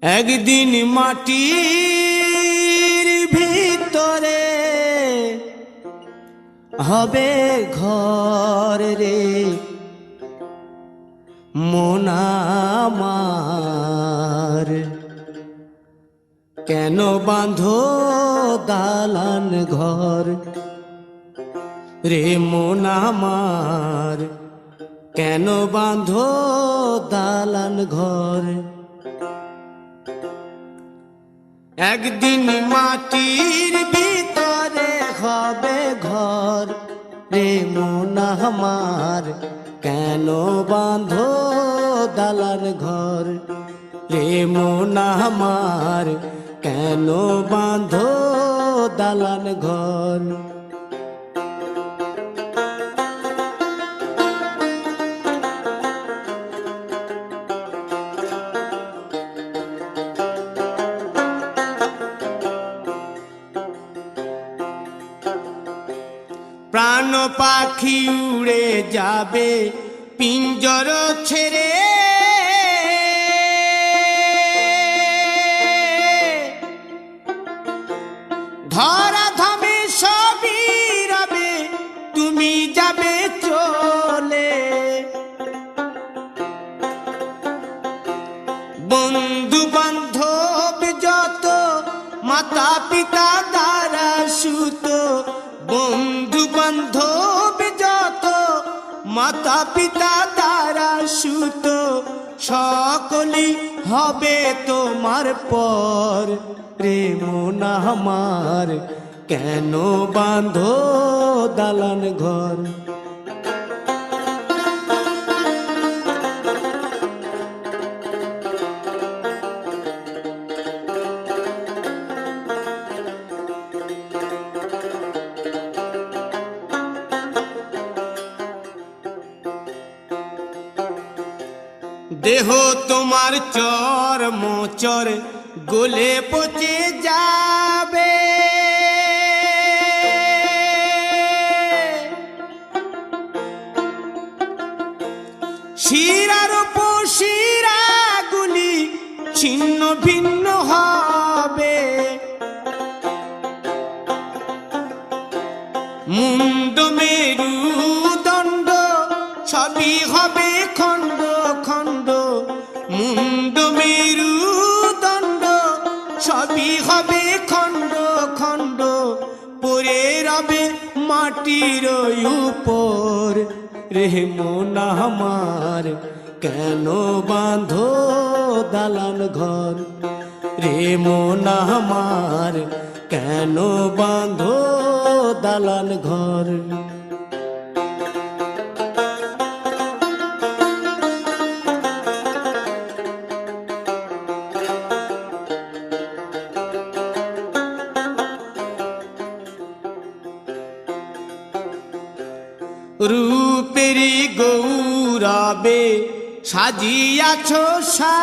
একদিন মাটির ভিতরে হবে ঘর রে মন আমার, কেন বাঁধো দালান ঘর রে মন আমার, কেন বাঁধো দালান ঘর। একদিন মাটির ভিতরে হবে ঘর রে মন আমার, কেন বাঁধো দালান ঘর রে মন আমার, কেন বাঁধো দালান ঘর। প্রাণ পাখি উড়ে যাবে পিঞ্জর ছেড়ে, ধরা ধামে সবই রবে তুমি যাবে চলে। বন্ধু বান্ধব যত মাতা পিতা দ্বারা সুত, বন্ধু বান্ধব যত মাতা পিতা দ্বারা সুত, সকলই হবে তোমার পর রে মন আমার, কেন বাঁধো দালান ঘর। দেহ তোমার চর মোচর গলে পচে যাবে, শিরার উপশিরা গুলি ছিন্ন ভিন্ন হবে, মুন্ড মেরুদণ্ড সবই হবে খণ্ড খণ্ড, মুন্ড মেরুদণ্ড সবই হবে খণ্ড খণ্ড, পড়ে রবে মাটির উপর রে মন আমার, কেন বাঁধো দালান ঘর রে মন আমার, কেন বাঁধো দালান ঘর। রূপেরি গৌরবে সাজিয়াছ সা